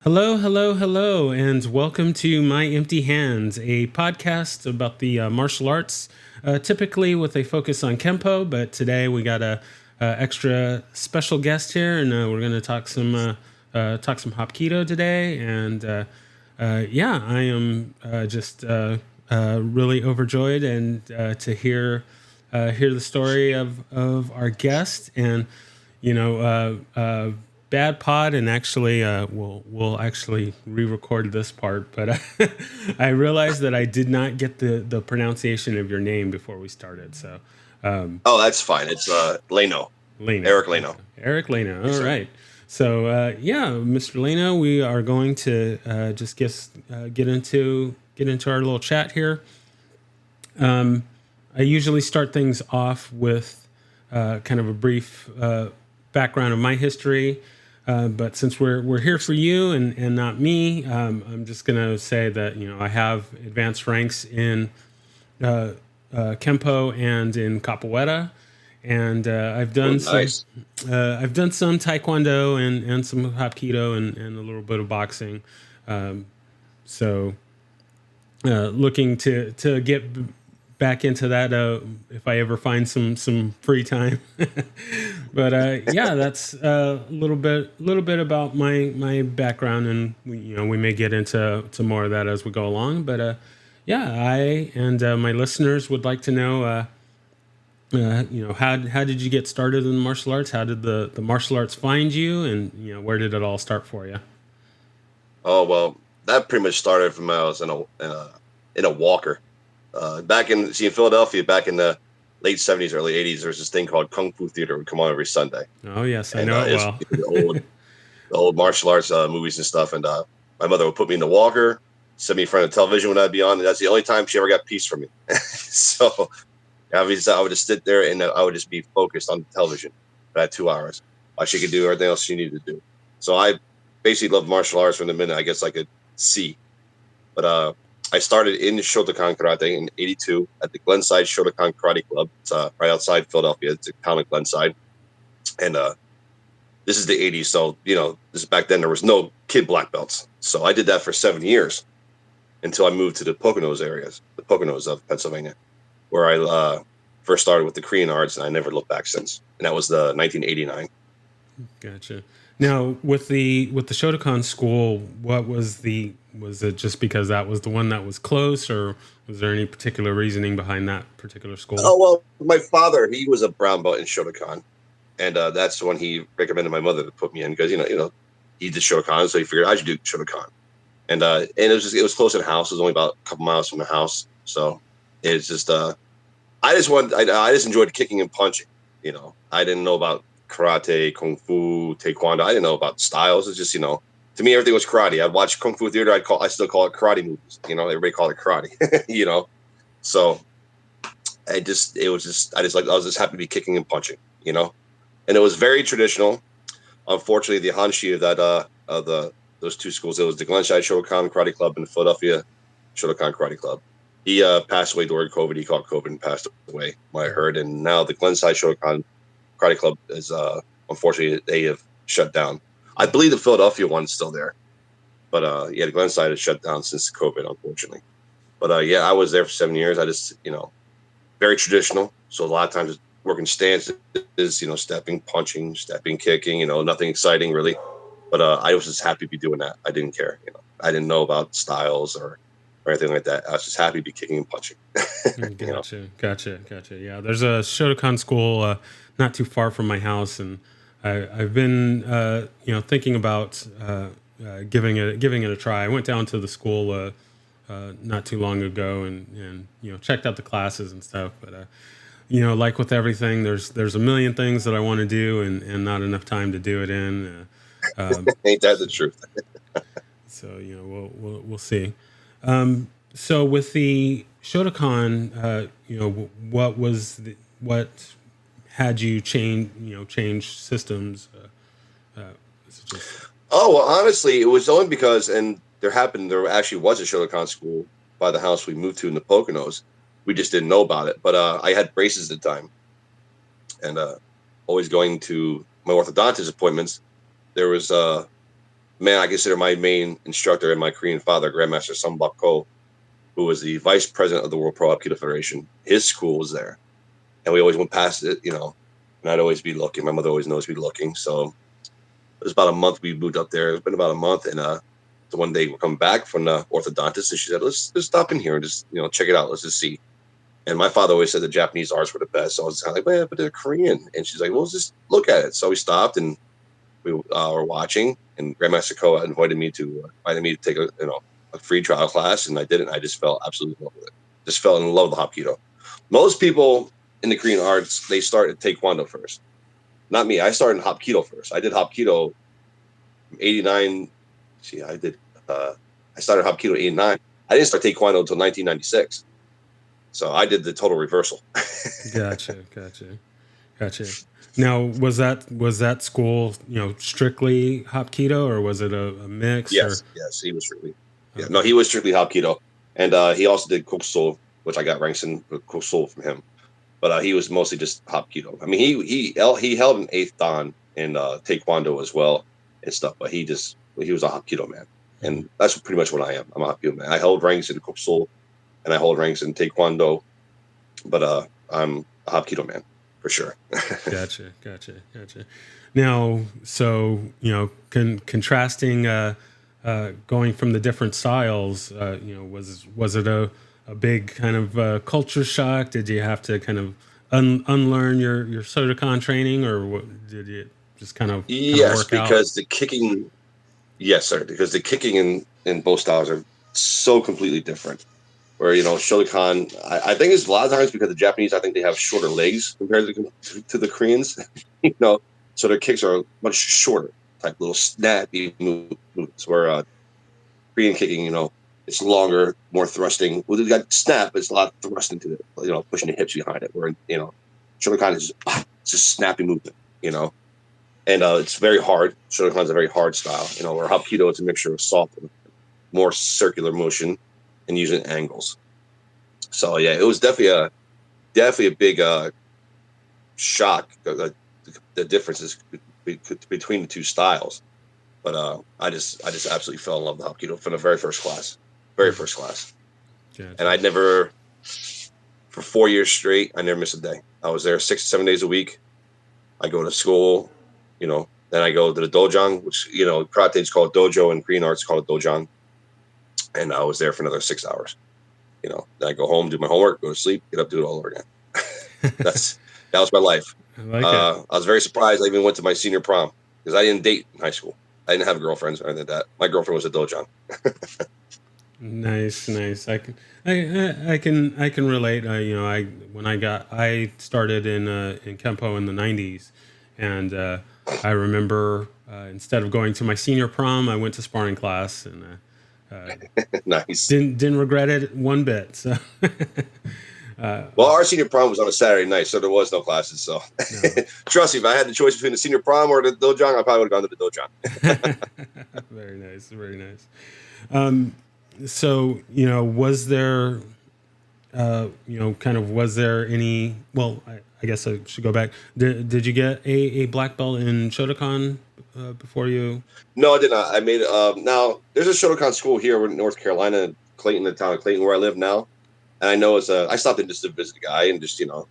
Hello, hello, hello, and welcome to My Empty Hands, a podcast about the martial arts, typically with a focus on Kempo. But today we got a extra special guest here, and we're going to talk some Hapkido today. And yeah, I am just really overjoyed and to hear the story of our guest and bad pod, and actually we'll actually re-record this part, but I realized that I did not get the pronunciation of your name before we started. So Oh, that's fine. It's Laino, Laino. Eric Laino. Okay. Eric Laino. Yes, All sir. right. So yeah, Mr. Laino, we are going to just get into our little chat here. I usually start things off with kind of a brief background of my history, but since we're here for you and not me, I'm just gonna say that I have advanced ranks in Kempo and in Capoeira, and Oh, nice. I've done some Taekwondo and some Hapkido and a little bit of boxing. So looking to get back into that if I ever find some free time. But yeah, that's a little bit about my background, and we may get into more of that as we go along. But yeah, I and my listeners would like to know. How did you get started in martial arts? How did the martial arts find you, and where did it all start for you? Oh well, that pretty much started from when I was in a walker. In Philadelphia, back in the late '70s, early '80s, there's this thing called Kung Fu Theater would come on every Sunday, Oh yes, I and know it it's well. the old martial arts movies and stuff. And my mother would put me in the walker, set me in front of television when I'd be on, and that's the only time she ever got peace from me. So obviously, I would just sit there and I would just be focused on the television for that 2 hours while she could do everything else she needed to do. So I basically loved martial arts from the minute I guess I could see. But I started in Shotokan Karate in '82 at the Glenside Shotokan Karate Club. It's right outside Philadelphia. It's a town of Glenside. And this is the '80s, so this is back then. There was no kid black belts, so I did that for 7 years until I moved to the Poconos of Pennsylvania, where I first started with the Korean arts, and I never looked back since. And that was the 1989. Gotcha. Now, with the Shotokan school, was it just because that was the one that was close, or was there any particular reasoning behind that particular school? Oh well, my father, he was a brown belt in Shotokan, and that's when he recommended my mother to put me in because he did Shotokan, so he figured I should do Shotokan. And it was close to the house. It was only about a couple miles from the house, so it's just I just enjoyed kicking and punching. I didn't know about karate, kung fu, taekwondo. I didn't know about styles. It's just to me everything was karate. I'd watch kung fu theater. I still call it karate movies. Everybody called it karate. So I was just happy to be kicking and punching. And it was very traditional. Unfortunately, the Hanshi of that of those two schools, it was the Glenside Shotokan Karate Club and the Philadelphia Shotokan Karate Club. He passed away during COVID. He caught COVID and passed away, what I heard. And now the Glenside Shotokan Karate Club is unfortunately they have shut down. I believe the Philadelphia one's still there, but yeah, the Glenside has shut down since COVID, unfortunately. But yeah, I was there for 7 years. I just very traditional. So a lot of times working stances, stepping, punching, stepping, kicking. Nothing exciting really. But I was just happy to be doing that. I didn't care. I didn't know about styles or anything like that. I was just happy to be kicking and punching. you know. Gotcha. Yeah, there's a Shotokan school not too far from my house, and I've been thinking about giving it a try. I went down to the school not too long ago and checked out the classes and stuff, but like with everything, there's a million things that I want to do and not enough time to do it in. Ain't that the truth? So we'll see. So with the Shotokan, what had you change systems? Is it just Oh well, honestly, it was only because, and there actually was a Shotokan school by the house we moved to in the Poconos. We just didn't know about it. But I had braces at the time, and always going to my orthodontist appointments. There was man, I consider my main instructor and my Korean father, Grandmaster Sun Bak Ko, who was the vice president of the World Pro Aikido Federation. His school was there, and we always went past it, and I'd always be looking. My mother always knows me looking. So it was about a month we moved up there. It's been about a month, and so one day we're coming back from the orthodontist, and she said, "Let's just stop in here and just check it out. Let's just see." And my father always said the Japanese arts were the best. So I was kind of like, "Man, but they're Korean." And she's like, "Well, let's just look at it." So we stopped and we were watching, and Grandmaster Koa invited me to take a free trial class, and I did it. And I just fell absolutely in love with it. Just fell in love with Hapkido. Most people in the Korean arts, they start at Taekwondo first. Not me. I started in Hapkido first. I did Hapkido from 89. See, I started Hapkido in 89. I didn't start Taekwondo until 1996. So I did the total reversal. Gotcha. Now, was that school, strictly Hapkido, or was it a mix? Yes, he was strictly. Yeah, no, he was strictly Hapkido, and he also did Kokuso, which I got ranks in Kokuso from him. But he was mostly just Hapkido. I mean, he held an 8th dan in Taekwondo as well and stuff. But he was a Hapkido man, and that's pretty much what I am. I'm a Hapkido man. I held ranks in Kokuso, and I hold ranks in Taekwondo, but I'm a Hapkido man for sure. Gotcha. Now, so contrasting, going from the different styles, was it a big kind of culture shock? Did you have to kind of unlearn your Shotokan training, or did it just kind of Yes, work out? because the kicking. Yes, sir. Because the kicking in both styles are so completely different. Where Shotokan, I think it's a lot of times because the Japanese, I think they have shorter legs compared to the Koreans. So their kicks are much shorter, like little snappy movements. Where Korean kicking, it's longer, more thrusting. Well, they got snap, but it's a lot of thrust into it. Pushing the hips behind it. Where Shotokan is just snappy movement. And it's very hard. Shotokan is a very hard style. Where Hapkido, it's a mixture of soft and more circular motion and using angles. So yeah, it was definitely a big shock, the differences between the two styles. But I just absolutely fell in love with Hapkido from the very first class. Gotcha. And I'd never, for 4 years straight, I never missed a day. I was there 6 to 7 days a week. I go to school, then I go to the dojang, which karate is called dojo and Korean arts called dojang. And I was there for another 6 hours. Then I go home, do my homework, go to sleep, get up, do it all over again. that was my life. I like it. I was very surprised I even went to my senior prom because I didn't date in high school. I didn't have girlfriends or anything like that. My girlfriend was a dojang. Nice. I can relate. I started in Kempo in the '90s, and I remember instead of going to my senior prom, I went to sparring class, and Nice. Didn't regret it one bit. So. Well, our senior prom was on a Saturday night, so there was no classes. So no. Trust me, if I had the choice between the senior prom or the dojang, I probably would have gone to the dojang. Very nice. So was there, was there any? Well, I guess I should go back. Did you get a black belt in Shotokan before you? No, I did not. I made now. There's a Shotokan school here in North Carolina, Clayton, the town of Clayton, where I live now. And I know I stopped in just to visit the guy and just and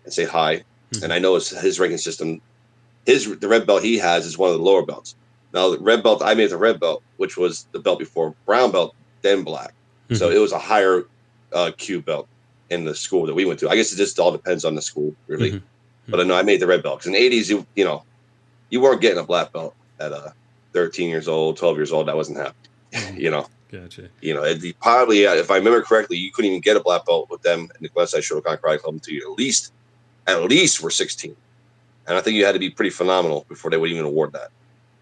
say hi. Mm-hmm. And I know his ranking system. The red belt he has is one of the lower belts. Now the red belt I made the red belt, which was the belt before brown belt, then black. Mm-hmm. So it was a higher Q belt in the school that we went to. I guess it just all depends on the school, really. Mm-hmm. But I know I made the red belt because in the 80s, you weren't getting a black belt at 13 years old, 12 years old. That wasn't happening. Gotcha. Probably, if I remember correctly, you couldn't even get a black belt with them in the Westside Shotokan Karate Club until you at least were 16. And I think you had to be pretty phenomenal before they would even award that.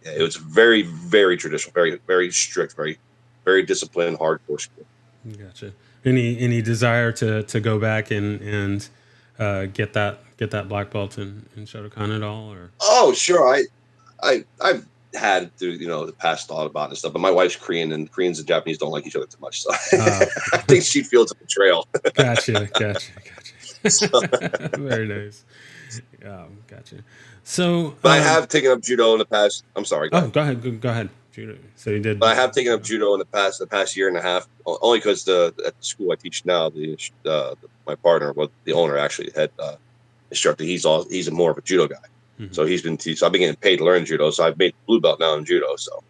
Yeah, it was very, very traditional, very, very strict, very, very disciplined, hardcore school. Gotcha. Any desire to go back and get that black belt in Shotokan at all? Or oh, sure, I've had to the past thought about and stuff, but my wife's Korean, and Koreans and Japanese don't like each other too much, so I think she feels a betrayal. Gotcha. So. Very nice. Gotcha. So, but I have taken up judo in the past. I'm sorry. Go ahead. Judo. So you did. But I have taken up judo in the past year and a half, only because at the school I teach now, my partner, well, the owner actually, head instructor, he's more of a judo guy. Mm-hmm. So I've been getting paid to learn judo. So I've made blue belt now in judo. So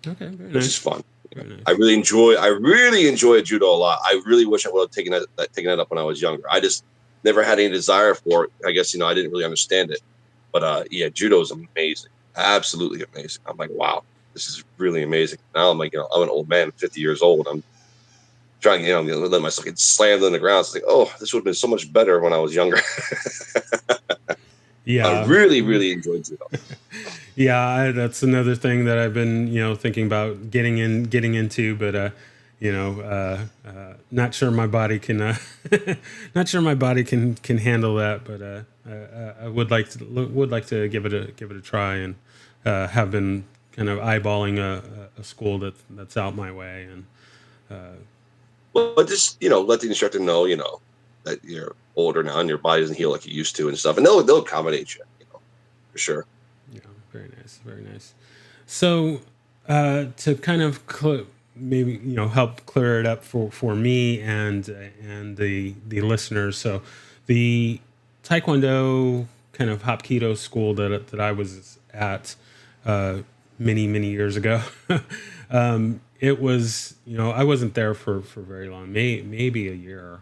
Okay, very which nice. is fun. Very nice. I really enjoy judo a lot. I really wish I would have taken that up when I was younger. I just never had any desire for it. I guess, I didn't really understand it. But yeah, judo is amazing. Absolutely amazing. I'm like, wow, this is really amazing. Now I'm like, I'm an old man, 50 years old. I'm trying, to let myself get slammed on the ground. It's like, oh, this would have been so much better when I was younger. I Yeah. really, really enjoyed judo. Yeah, that's another thing that I've been, thinking about getting into, but not sure my body can, not sure my body can handle that. But I would like to give it a try, and have been kind of eyeballing a school that's out my way, and But just, let the instructor know, that you're older now and your body doesn't heal like you used to and stuff, and they'll accommodate you, for sure. yeah, very nice, very nice. So to kind of maybe help clear it up for me and the listeners. So the Taekwondo kind of Hapkido school that I was at many years ago. It was, I wasn't there for very long, maybe a year,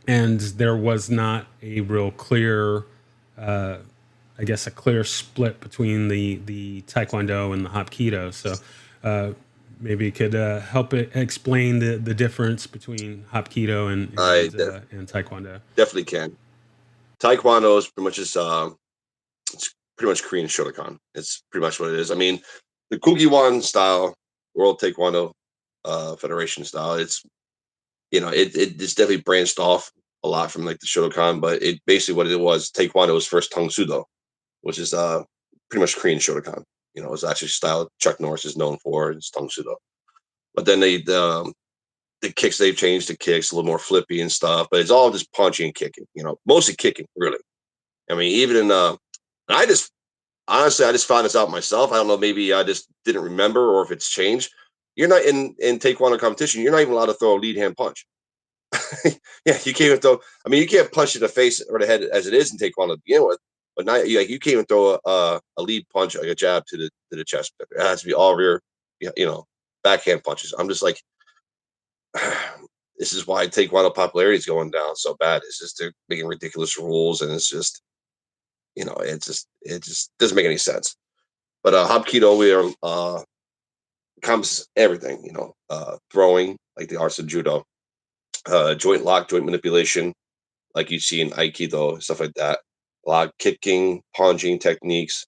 and there was not a real clear, I guess, a clear split between the Taekwondo and the Hapkido. So maybe you could help explain the difference between Hapkido I and Taekwondo. definitely can. Taekwondo is pretty much it's pretty much Korean Shotokan. It's pretty much what it is. I mean, the Kukiwan style, World Taekwondo Federation style, it's definitely branched off a lot from like the Shotokan, but it basically what it was, Taekwondo was first Tang Sudo, which is pretty much Korean Shotokan. It's actually style Chuck Norris is known for, it's Tang Sudo. But then the kicks, they've changed the kicks a little more flippy and stuff, but it's all just punching and kicking, mostly kicking, really. I mean, even in I just honestly, I just found this out myself. I don't know, maybe I just didn't remember or if it's changed. You're not in Taekwondo competition. You're not even allowed to throw a lead hand punch. Yeah, you can't even throw. I mean, you can't punch to the face or the head as it is in Taekwondo to begin with. But now, you can't even throw a lead punch, like a jab to the chest. It has to be all rear, backhand punches. I'm just like, this is why Taekwondo popularity is going down so bad. It's just they're making ridiculous rules, and it's just, it just doesn't make any sense. But Hapkido, we are encompasses everything. Throwing, like the arts of judo, joint lock, joint manipulation, like you see in Aikido, stuff like that. A lot of kicking, punching techniques,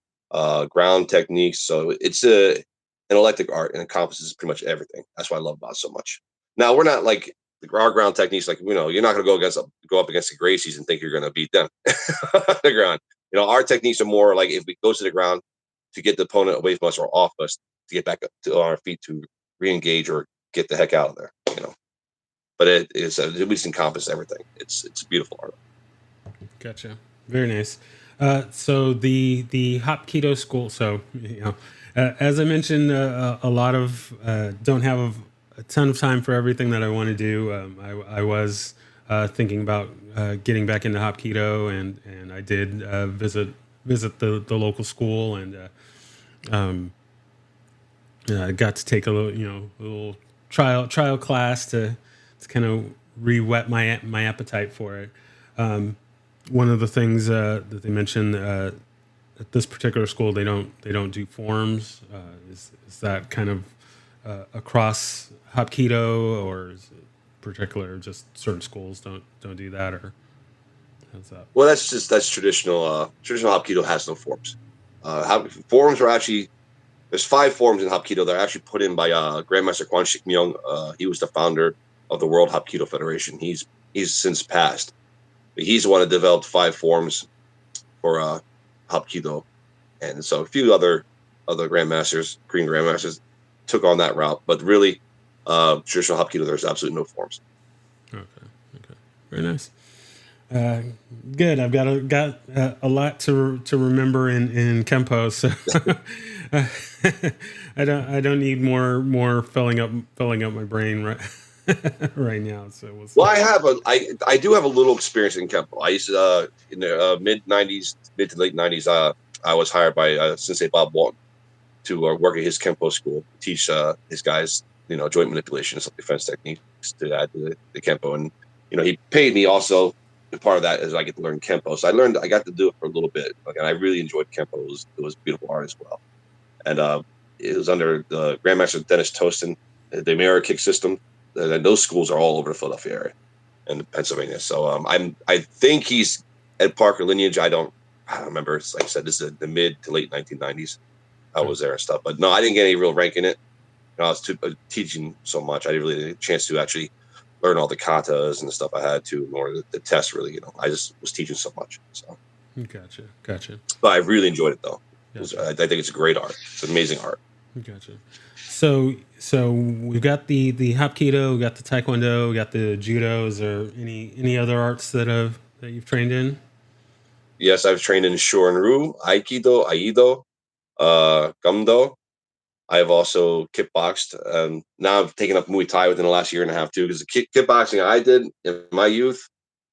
ground techniques. So it's an electric art and encompasses pretty much everything. That's why I love about it so much. Now we're not like our ground techniques, like you're not going to go up against the Gracies and think you're going to beat them on the ground. Our techniques are more like if we go to the ground to get the opponent away from us or off us to get back up to our feet to re-engage or get the heck out of there. But it just encompasses everything. It's beautiful art. Gotcha. Very nice. So the Hapkido school. So as I mentioned, a lot of don't have a ton of time for everything that I want to do. I was thinking about getting back into Hapkido, and I did visit the local school, and got to take a little trial class to kind of re-whet my appetite for it. One of the things that they mentioned at this particular school, they don't do forms. Is that kind of across Hapkido, or is it particular just certain schools don't do that, or how's that? Well, that's traditional. Traditional Hapkido has no forms. Forms are actually there's 5 forms in Hapkido that are actually put in by Grandmaster Kwan Shik Myung. He was the founder of the World Hapkido Federation. He's since passed, but he's the one that developed 5 forms for Hapkido, and so a few other grandmasters, Korean grandmasters, took on that route. But really, traditional Hapkido, there's absolutely no forms. Okay, very nice. Uh, Good. I've got a lot to remember in Kempo. So I don't need more filling up my brain right right now. So we'll Well, see. I do have a little experience in Kempo. I used to in the mid '90s, mid to late '90s. I was hired by Sensei Bob Walton to work at his Kempo school, teach his guys, joint manipulation and self-defense techniques to add to the Kempo. And he paid me also. And part of that is I get to learn Kempo. So I got to do it for a little bit, and I really enjoyed Kempo. It was beautiful art as well. And it was under the Grandmaster Dennis Tostin, the Mara kick system. And those schools are all over the Philadelphia area and Pennsylvania. So I think he's Ed Parker lineage. I don't remember. Like I said, this is the mid to late 1990s. I Okay. was there and stuff, but no, I didn't get any real rank in it. I was teaching so much. I didn't really get a chance to actually learn all the katas and the stuff I had to, nor the test really. I just was teaching so much. So, Gotcha. but I really enjoyed it though. Gotcha. I think it's great art. It's amazing art. Gotcha. So we've got the Hapkido, we got the Taekwondo, we got the Judo. Is there any other arts that you've trained in? Yes, I've trained in Shorin-ryu, Aikido, Aido, Gumdo. I've also kickboxed. Now I've taken up Muay Thai within the last year and a half too, because the kickboxing I did in my youth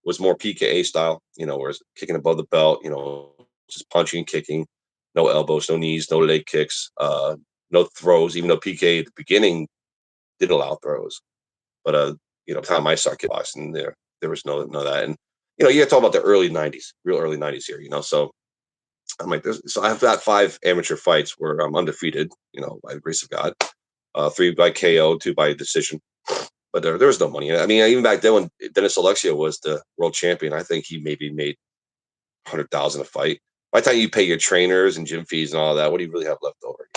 was more PKA style, whereas kicking above the belt, just punching and kicking, no elbows, no knees, no leg kicks, no throws, even though PK at the beginning did allow throws. But by the time I started kickboxing, there was no of that. And you got to talk about the early '90s, real early '90s here. So I'm like, so I've got 5 amateur fights where I'm undefeated, by the grace of God. 3 by KO, 2 by decision. But there was no money. I mean, even back then when Dennis Alexia was the world champion, I think he maybe made 100,000 a fight. By the time you pay your trainers and gym fees and all that, what do you really have left over?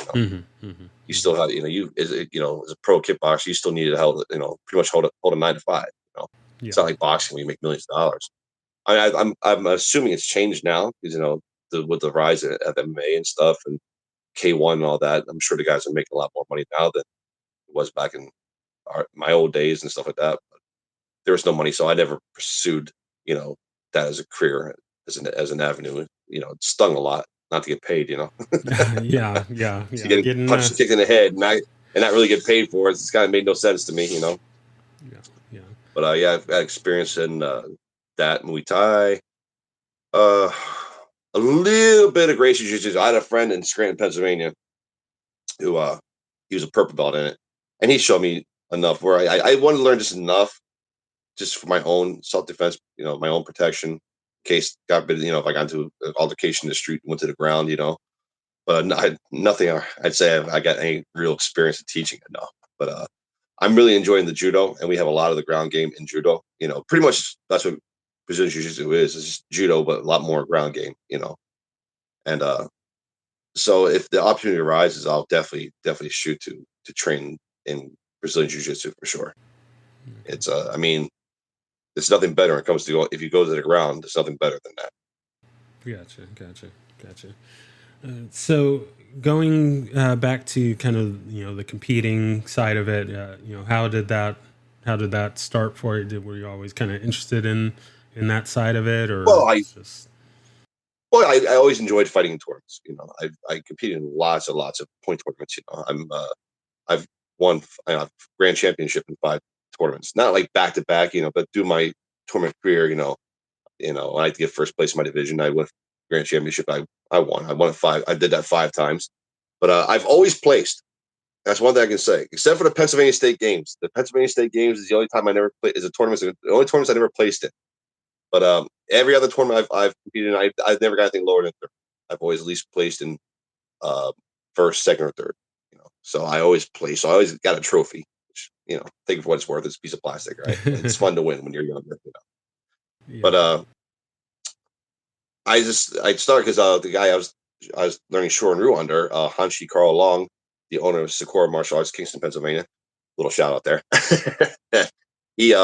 You still have, as a pro kickboxer, you still need to pretty much hold a 9 to 5. Yeah. It's not like boxing where you make millions of dollars. I'm assuming it's changed now because with the rise of MMA and stuff and K1 and all that. I'm sure the guys are making a lot more money now than it was back in my old days and stuff like that. But there was no money, so I never pursued that as a career, as an avenue. It stung a lot not to get paid. So getting Getting punched and kicked in the head and not really get paid for it. It's kind of made no sense to me. yeah, yeah. But yeah, I've got experience in that Muay Thai. Uh, a little bit of Gracie Jiu-Jitsu. I had a friend in Scranton, Pennsylvania, who he was a purple belt in it, and he showed me enough where I wanted to learn just enough, just for my own self defense, my own protection, in case God forbid, if I got into an altercation in the street and went to the ground, But nothing. I'd say I got any real experience in teaching it. No, but I'm really enjoying the judo, and we have a lot of the ground game in judo. Pretty much that's what Brazilian Jiu-Jitsu is. It's just judo, but a lot more ground game. And so if the opportunity arises, I'll definitely shoot to train in Brazilian Jiu-Jitsu for sure. It's I mean, there's nothing better when it comes to if you go to the ground. There's nothing better than that. Gotcha. So going back to kind of the competing side of it, how did that start for you? Were you always kind of interested in that side of it, or Well, I it's just well, I always enjoyed fighting in tournaments. I competed in lots and lots of point tournaments. I've won grand championship in 5 tournaments, not like back to back, but through my tournament career, I like to get first place in my division. I won grand championship. I won. I won it 5. I did that 5 times, but I've always placed. That's one thing I can say, except for the Pennsylvania State Games. The Pennsylvania State Games is the only time I never played. Is a tournament. The only tournaments I never placed in. But every other tournament I've competed in, I've never got anything lower than third. I've always at least placed in uh, first, second, or third. So I always place. So I always got a trophy. Which, think of what it's worth. It's a piece of plastic, right? It's fun to win when you're younger. yeah. But I started because the guy I was learning Shorin-ryu under, Hanshi Carl Long, the owner of Sakura Martial Arts, Kingston, Pennsylvania. Little shout out there. he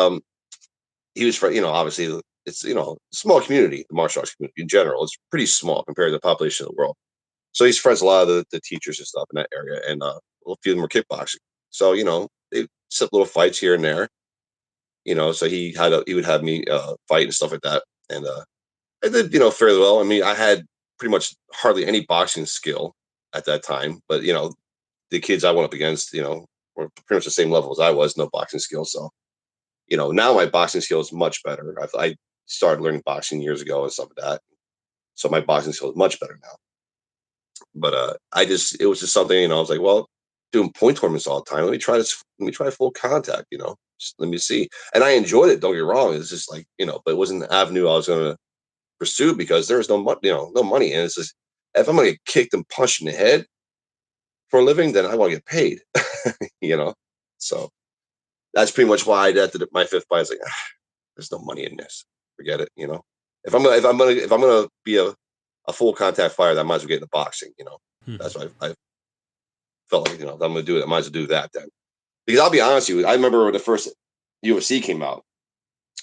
he was from, obviously it's small community, the martial arts community in general. It's pretty small compared to the population of the world. So he's friends with a lot of the teachers and stuff in that area, and a few of them were kickboxing. So they set little fights here and there. So he would have me fight and stuff like that, and I did fairly well. I mean, I had pretty much hardly any boxing skill. at that time. But the kids I went up against, were pretty much the same level as I was, no boxing skills. So now my boxing skill is much better. I started learning boxing years ago and stuff like that. So my boxing skill is much better now. But it was just something, I was like, well, doing point tournaments all the time. Let me try this. Let me try full contact. Just let me see. And I enjoyed it. Don't get me wrong. It's just like but it wasn't the avenue I was going to pursue because there was no money. No money. And it's just if I'm going to get kicked and punched in the head for a living, then I want to get paid. you know. So that's pretty much why I did my fifth fight. I was like, there's no money in this. Forget it. If I'm gonna be a full contact fighter, I might as well get into boxing. Mhm. That's why I felt like if I'm gonna do it, I might as well do that then. Because I'll be honest with you, I remember when the first UFC came out,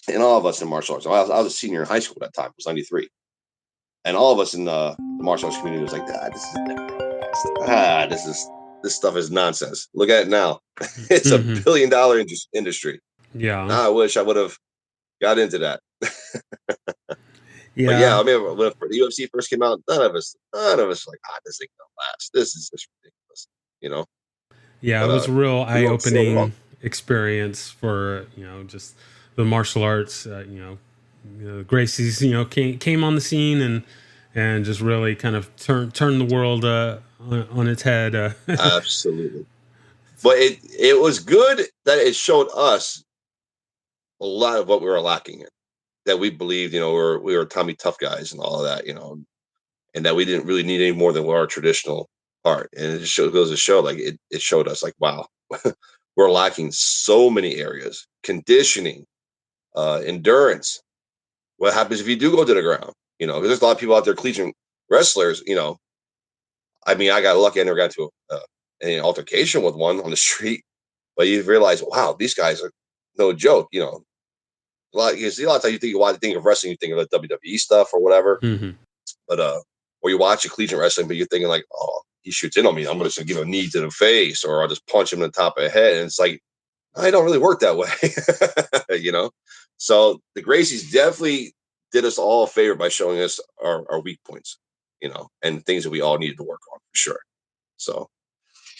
and all of us in martial arts. I was a senior in high school at that time. It was '93, and all of us in the martial arts community was like, this is never gonna last. This stuff is nonsense. Look at it now. It's a Mhm. billion-dollar industry. Yeah. Now I wish I would have got into that. But yeah, Yeah. I mean, when the UFC first came out, none of us like, this ain't gonna last. This is just ridiculous, you know. Yeah, it But was a real we won't slow wrong. eye-opening experience for just the martial arts. Gracie's came on the scene and just really kind of turned the world on its head. Absolutely. But it was good that it showed us a lot of what we were lacking in. That we believed, we were Tommy tough guys and all of that, and that we didn't really need any more than our traditional art. And it just goes to show, like it showed us, like, wow, we're lacking so many areas: conditioning, endurance. What happens if you do go to the ground? Because there's a lot of people out there, collegiate wrestlers. I mean, I got lucky; I never got to an altercation with one on the street. But you realize, wow, these guys are no joke. You see a lot of times you think of wrestling, you think of the WWE stuff or whatever. Hmm. But or you watch a collegiate wrestling, but you're thinking like, oh, he shoots in on me, I'm just gonna give him a knee to the face, or I'll just punch him in the top of the head. And it's like, I don't really work that way, So the Gracies definitely did us all a favor by showing us our weak points, and things that we all needed to work on for sure. So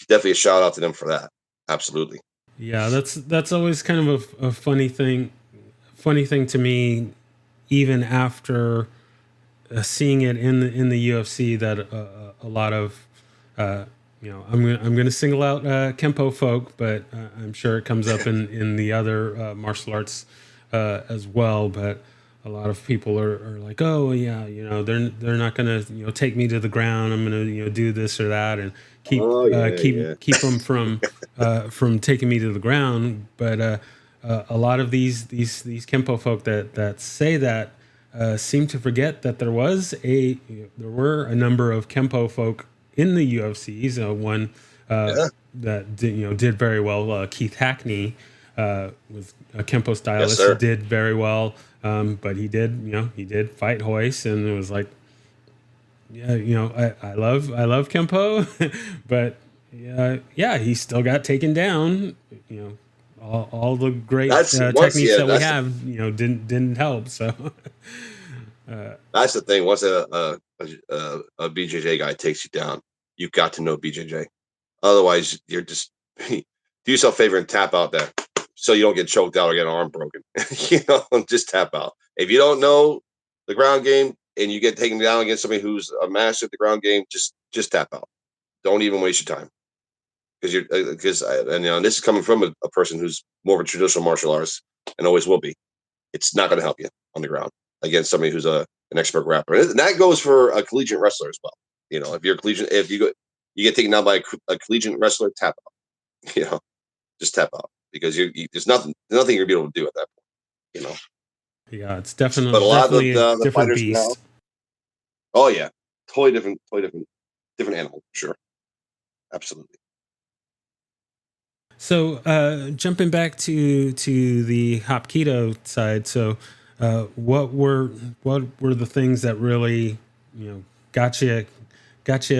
definitely a shout out to them for that. Absolutely. Yeah, that's always kind of a funny thing to me, even after seeing it in the UFC, that a lot of I'm gonna single out Kempo folk, but I'm sure it comes up in the other martial arts as well. But a lot of people are like, oh yeah, they're not gonna take me to the ground. I'm gonna do this or that and keep Oh yeah, yeah. keep them from taking me to the ground. But a lot of these Kempo folk that say that seem to forget that there were a number of Kempo folk in the UFCs. One uh, Yeah. that did very well. Keith Hackney was a Kempo Yes, stylist. He sir. did very well, but he did fight Hoist, and it was like, yeah, I love Kempo, but yeah, he still got taken down. All the great That's once techniques yeah, that we have, didn't help. So that's the thing. Once a BJJ guy takes you down, you got to know BJJ. Otherwise, you're just do yourself a favor and tap out there, so you don't get choked out or get an arm broken. Just tap out. If you don't know the ground game and you get taken down against somebody who's a master at the ground game, just tap out. Don't even waste your time because this is coming from a person who's more of a traditional martial artist and always will be. It's not going to help you on the ground against somebody who's an expert grappler. And that goes for a collegiate wrestler as well. If you're collegiate, if you get taken down by a collegiate wrestler, tap out. Just tap out because there's nothing you're gonna be able to do at that point. You know. yeah, it's But a lot of definitely a the different fighters now, beast. oh yeah, totally different animal, for sure, absolutely. So jumping back to the Hapkido side, so what were the things that really got you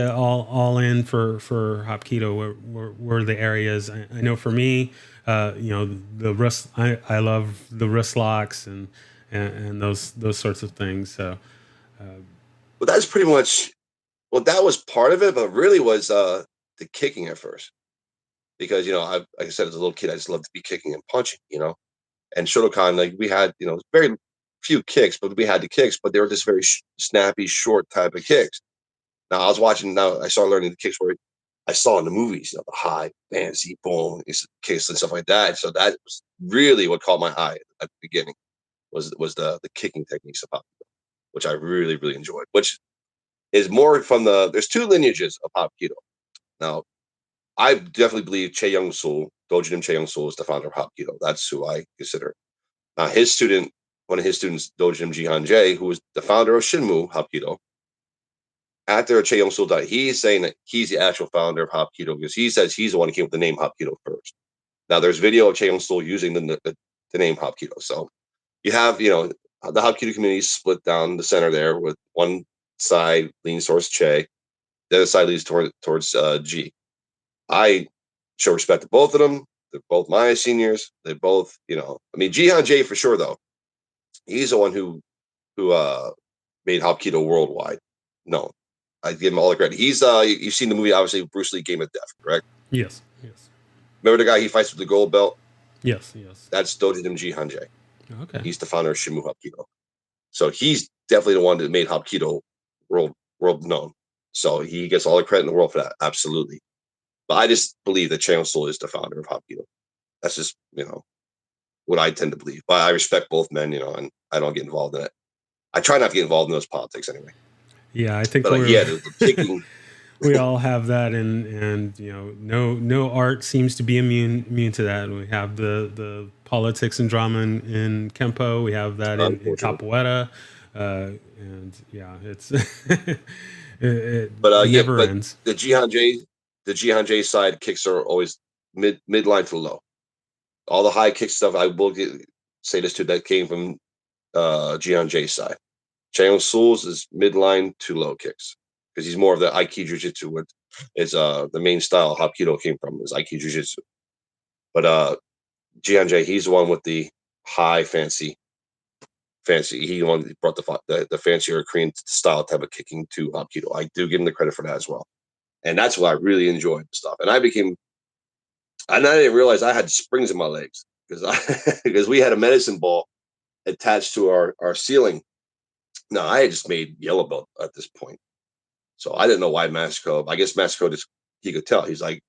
all in for Hapkido? Were the areas? I know for me, the wrist. I love the wrist locks and those sorts of things. So But that's pretty much. Well, that was part of it, but really was the kicking at first. Because, like I said, as a little kid, I just loved to be kicking and punching. And Shotokan, like we had, very few kicks, but we had the kicks, but they were just very snappy, short type of kicks. Now I was watching. Now I started learning the kicks where I saw in the movies, the high, fancy, boom, kicks and stuff like that. So that was really what caught my eye at the beginning was the kicking techniques of Hapkido, which I really really enjoyed. Which is more from there's two lineages of Hapkido. Now I definitely believe Che Young Sul, Dojin Che Young Sul, is the founder of Hapkido. That's who I consider. Now one of his students, Dojin Jihan Jae, who was the founder of Shinmu Hapkido, after Che Young Sul died, he's saying that he's the actual founder of Hapkido because he says he's the one who came up with the name Hapkido first. Now, there's video of Che Young Sul using the name Hapkido. So you have, the Hapkido community split down the center there with one side leans towards Che, the other side leans towards G. I show respect to both of them. They're both my seniors. They both, Jihan J for sure, though. He's the one who made Hapkido worldwide known. I give him all the credit. He's you've seen the movie, obviously, Bruce Lee Game of Death, correct? Yes. Remember the guy he fights with the gold belt? Yes. That's Dojin Jihan Jae. Okay. He's the founder of Shinmu Hapkido. So he's definitely the one that made Hapkido world known. So he gets all the credit in the world for that. Absolutely. But I just believe that Chae Soul is the founder of Hapkido. That's just, what I tend to believe. But I respect both men, and I don't get involved in it. I try not to get involved in those politics anyway. Yeah, I think but the kicking. We all have that, and no art seems to be immune to that. We have the politics and drama in Kempo. We have that in Capoeira, and yeah, it's it never ends. The Jihan J side kicks are always midline to low. All the high kick stuff, I will say this too, that came from Jihan J's side. Chae Sul's is midline to low kicks because he's more of the Aiki Jiu-Jitsu, which is the main style Hapkido came from, is Aiki Jiu-Jitsu. But Jihan J, he's the one with the high fancy. He the one that brought the fancier Korean style type of kicking to Hapkido. I do give him the credit for that as well. And that's what I really enjoyed stuff. And I didn't realize I had springs in my legs because we had a medicine ball attached to our ceiling. No, I had just made yellow belt at this point. So I didn't know why Mexico. I guess Mexico he could tell. He's like,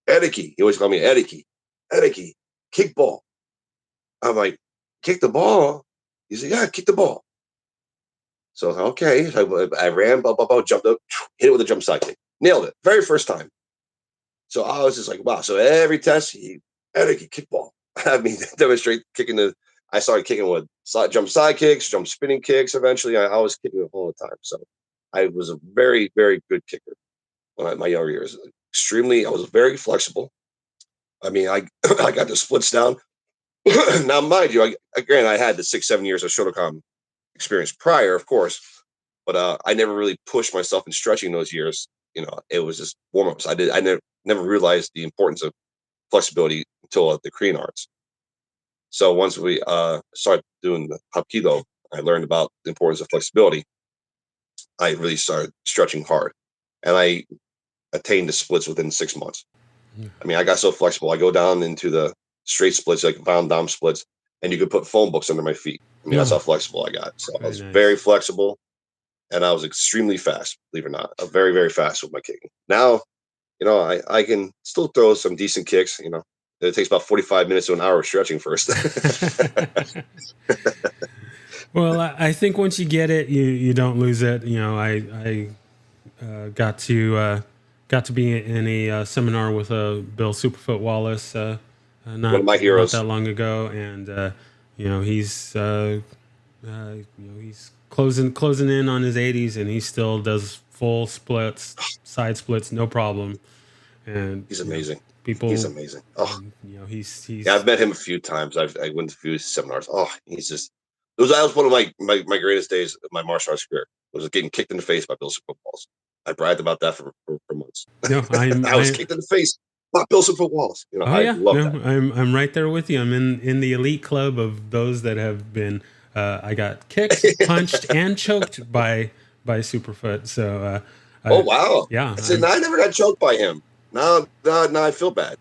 Ediki. He always called me Ediki. Ediki, kick ball. I'm like, kick the ball? He said, yeah, kick the ball. So, okay. So I ran, jumped up, hit it with a jump side kick. Nailed it. Very first time. So I was just like, wow. So every test, Ediki, kick ball. I mean, demonstrate kicking I started kicking with jump side kicks, jump spinning kicks. Eventually, I was kicking it all the time. So I was a very, very good kicker when my younger years. I was very flexible. I mean, I got the splits down. Now, mind you, I had the 6-7 years of Shotokan experience prior, of course, but I never really pushed myself in stretching those years. It was just warm ups. I never realized the importance of flexibility until the Korean arts. So once we started doing the Hapkido, I learned about the importance of flexibility. I really started stretching hard, and I attained the splits within 6 months. Yeah. I mean, I got so flexible. I go down into the straight splits, like Van Damme splits, and you could put phone books under my feet. I mean, that's how flexible I got. So I was very flexible, and I was extremely fast, believe it or not. I'm very, very fast with my kicking. Now, I can still throw some decent kicks. It takes about 45 minutes to an hour of stretching first. Well, I think once you get it, you don't lose it. I got to be in a seminar with Bill Superfoot Wallace, one of my heroes, not that long ago, and he's he's closing in on his 80s, and he still does full splits, side splits, no problem. And he's amazing. He's amazing. Oh, he's. Yeah, I've met him a few times. I went to a few seminars. Oh, that was one of my greatest days of my martial arts career. Was getting kicked in the face by Bill Superfoot Wallace. I bragged about that for months. No, I was kicked in the face by Bill Superfoot Wallace. I love that. I'm right there with you. I'm in the elite club of those that have been. I got kicked, punched, and choked by Superfoot. So Oh wow! Yeah, I said, no, I never got choked by him. Now I feel bad.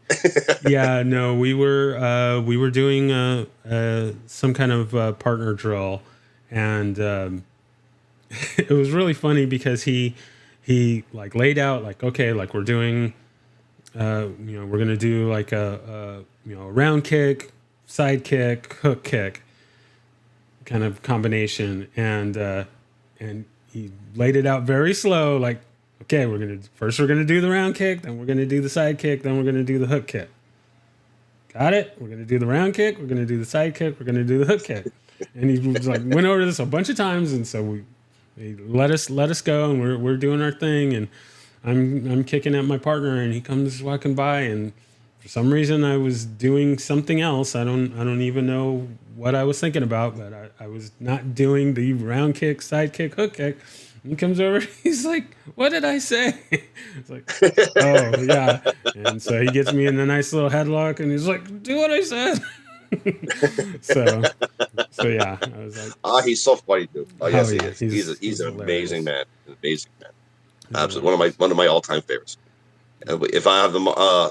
yeah, no, we were doing some kind of partner drill, and it was really funny because he like laid out like, okay, like we're doing we're gonna do like a round kick, side kick, hook kick kind of combination, and he laid it out very slow, like, okay, we're gonna do the round kick, then we're gonna do the side kick, then we're gonna do the hook kick. Got it? We're gonna do the round kick, we're gonna do the side kick, we're gonna do the hook kick. And he was like went over this a bunch of times, and so he let us go, and we're doing our thing, and I'm kicking at my partner, and he comes walking by, and for some reason I was doing something else. I don't even know what I was thinking about, but I was not doing the round kick, side kick, hook kick. And he comes over, he's like, "What did I say?" It's like, "Oh yeah." And so he gets me in a nice little headlock, and he's like, "Do what I said." so so yeah, I was like, He's so funny, dude. Oh "Oh yes, he yeah, is. He's he's an amazing hilarious. man. An amazing man. He's Absolutely hilarious." one of my all time favorites. If I have the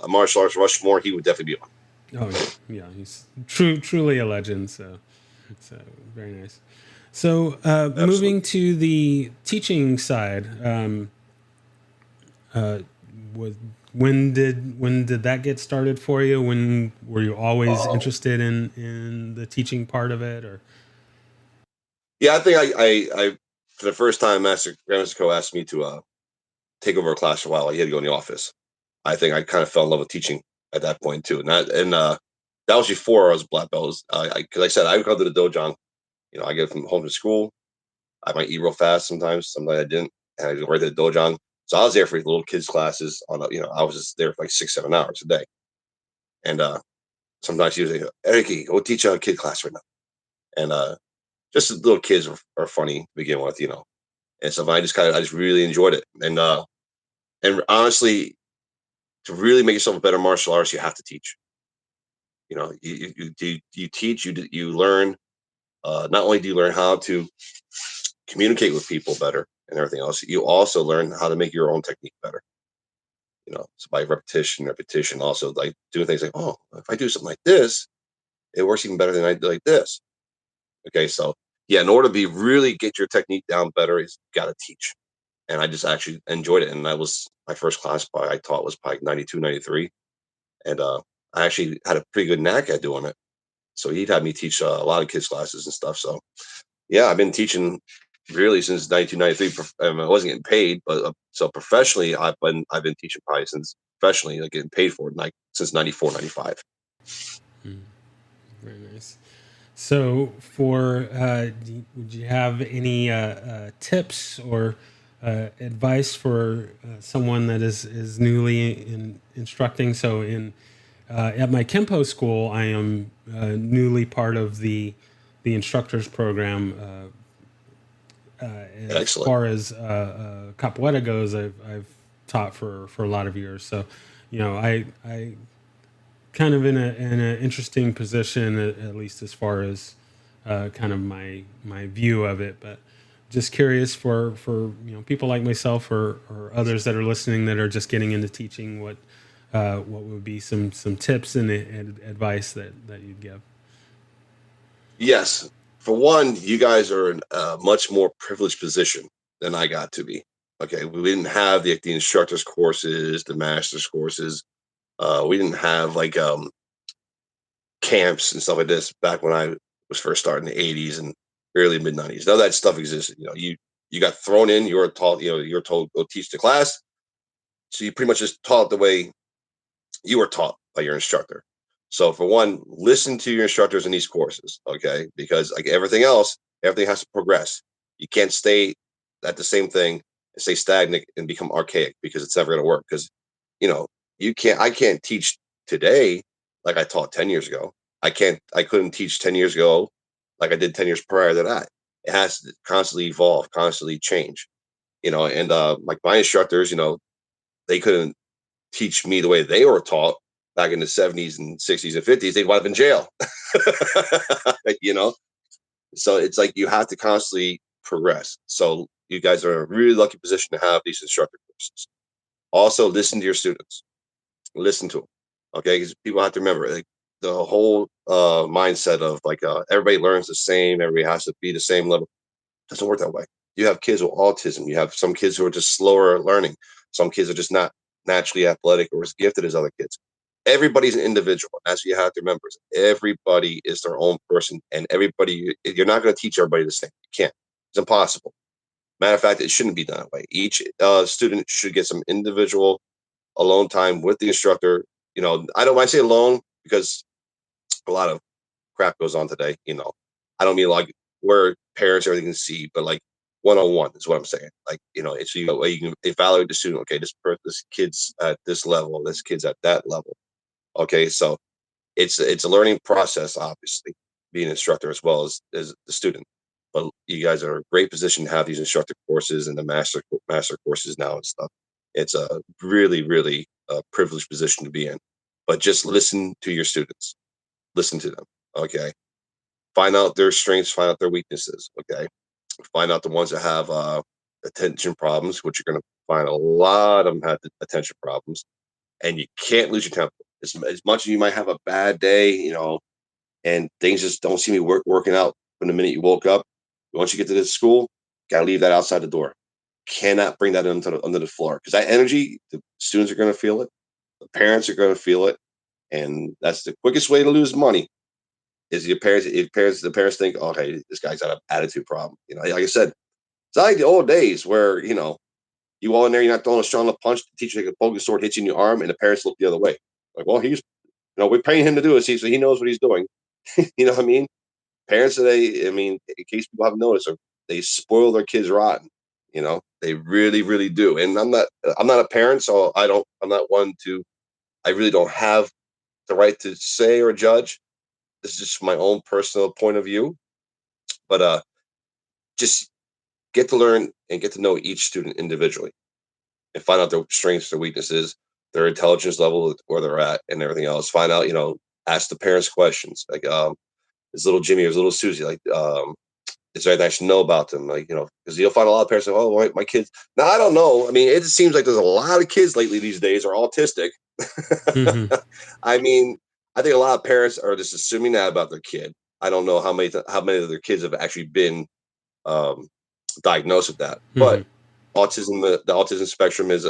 martial arts Rushmore, he would definitely be on. Oh yeah, yeah. He's truly a legend. So very nice. So moving Absolutely. to the teaching side, uh, was when did that get started for you? When were you always Oh interested in the teaching part of it, or? yeah, I think I for the first time, Master Grandmaster asked me to take over a class for a while. He had to go in the office. I think I kind of fell in love with teaching at that point too, that was before I was black belt. Because I said I would go to the dojo. You know, I get from home to school. I might eat real fast sometimes. Sometimes I didn't, and I go right to the dojo. So I was there for little kids classes. I was just there for like 6 7 hours a day. And sometimes he was like, "Eric, go teach a kid class right now." And just the little kids are funny to begin with, and so I just really enjoyed it. And honestly, to really make yourself a better martial artist, you have to teach. You teach, you learn. Not only do you learn how to communicate with people better and everything else, you also learn how to make your own technique better. So by repetition, also like doing things like, oh, if I do something like this, it works even better than I do like this. Okay, so yeah, in order to be really get your technique down better, is got to teach. And I just actually enjoyed it. And that was my first class I taught was probably 92, 93. And I actually had a pretty good knack at doing it. So he'd had me teach a lot of kids classes and stuff. So yeah, I've been teaching really since 1993. I wasn't getting paid, but so professionally, I've been teaching probably since professionally, like getting paid for it, like since 94, 95. Hmm, very nice. So, would you have any tips or advice for someone that is newly instructing? So, in at my Kempo school, I am newly part of the instructors program. As Excellent. far as capoeira goes, I've taught for a lot of years. So, I kind of in an interesting position, at least as far as kind of my view of it. But just curious for people like myself or others that are listening that are just getting into teaching, what would be some tips and advice that you'd give? Yes. For one, you guys are in a much more privileged position than I got to be. Okay. We didn't have the instructors courses, the masters courses. We didn't have like camps and stuff like this back when I was first starting in the 80s and early mid 90s. None of that stuff existed. You got thrown in, you were taught, you're told go teach the class. So you pretty much just taught the way you were taught by your instructor. So for one, listen to your instructors in these courses, okay? Because like everything else, everything has to progress. You can't stay at the same thing and stay stagnant and become archaic because it's never going to work. Because you know I can't teach today like I taught 10 years ago. I couldn't teach 10 years ago like I did 10 years prior to that. It has to constantly evolve, constantly change. And like my instructors, they couldn't teach me the way they were taught back in the 70s and 60s and 50s. They'd wind up in jail. you know so it's like you have to constantly progress. So you guys are in a really lucky position to have these instructor courses. Also, listen to your students. Listen to them, okay? Because people have to remember, like, the whole mindset of like everybody learns the same, everybody has to be the same level. Doesn't work that way. You have kids with autism. You have some kids who are just slower at learning. Some kids are just not naturally athletic or as gifted as other kids. Everybody's an individual. That's what you have to remember. Everybody is their own person, and everybody, you're not going to teach everybody the same. You can't. It's impossible. Matter of fact, it shouldn't be done that way. Each student should get some individual alone time with the instructor. I don't want to say alone because a lot of crap goes on today. I don't mean like where parents everything can see, but like one on one is what I'm saying. Like it's you can evaluate the student. Okay, this kid's at this level, this kid's at that level. Okay, so it's a learning process, obviously, being an instructor as well as the student. But you guys are in a great position to have these instructor courses and the master courses now and stuff. It's a really, really privileged position to be in. But just listen to your students. Listen to them. Okay. Find out their strengths, find out their weaknesses. Okay. Find out the ones that have attention problems, which you're going to find a lot of them have attention problems. And you can't lose your temper. As much as you might have a bad day, and things just don't seem to be working out from the minute you woke up. Once you get to this school, gotta leave that outside the door. Cannot bring that under the floor because that energy, the students are going to feel it, the parents are going to feel it, and that's the quickest way to lose money. Is your parents? If the parents think, oh, hey, this guy's got an attitude problem. Like I said, it's not like the old days where you all in there, you're not throwing a strong enough punch. The teacher take a poking sword, hits you in your arm, and the parents look the other way. Like, well, we're paying him to do this, so he knows what he's doing. You know what I mean? Parents today, I mean, in case people haven't noticed, they spoil their kids rotten. They really, really do. And I'm not a parent, so I'm not one to. I really don't have the right to say or judge. This is just my own personal point of view. But just get to learn and get to know each student individually and find out their strengths, their weaknesses, their intelligence level, where they're at, and everything else. Find out, ask the parents questions like, is little Jimmy or is little Susie like, is there anything I should know about them? Like, because you'll find a lot of parents say, oh, my kids. Now, I don't know. I mean, it seems like there's a lot of kids lately these days are autistic. Hmm. I mean, I think a lot of parents are just assuming that about their kid. I don't know how many of their kids have actually been um, diagnosed with that. But Hmm. autism, the autism spectrum is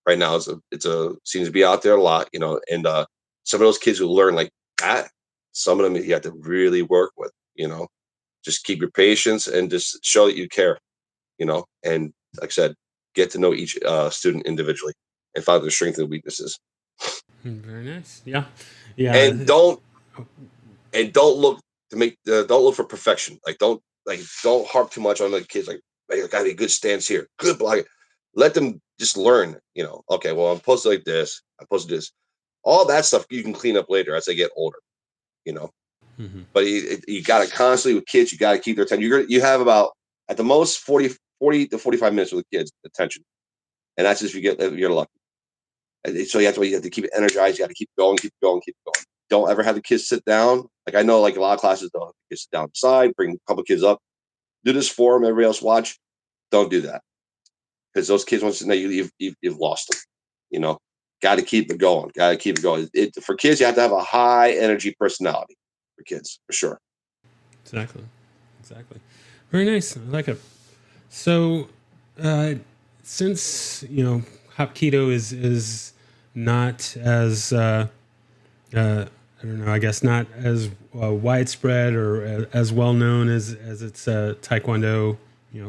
right now seems to be out there a lot, and some of those kids who learn like that, some of them you have to really work with, just keep your patience and just show that you care, and like I said, get to know each student individually and find their strengths and weaknesses. Very nice. Yeah. Yeah. And don't look to make don't look for perfection. Don't harp too much on the kids. Like, I got to be a good stance here, good block. Let them just learn. Okay, well, I'm supposed to like this. I'm supposed to do this. All that stuff you can clean up later as they get older. You know, Hmm. but you got to constantly with kids. You got to keep their attention. You have about at the most 40 to 45 minutes with the kids attention, and that's just if you're lucky. And so you have to keep it energized. You got to keep going, keep going, keep going. Don't ever have the kids sit down. Like I know, like a lot of classes, don't have the kids sit down beside, bring a couple kids up, do this for them. Everybody else watch. Don't do that because those kids once now you've lost them. You know, got to keep it going. Got to keep it going. For kids, you have to have a high energy personality. For kids, for sure. Exactly. Exactly. Very nice. I like it. So, uh, since Hapkido is not as I don't know. I guess not as widespread or as well known as its Taekwondo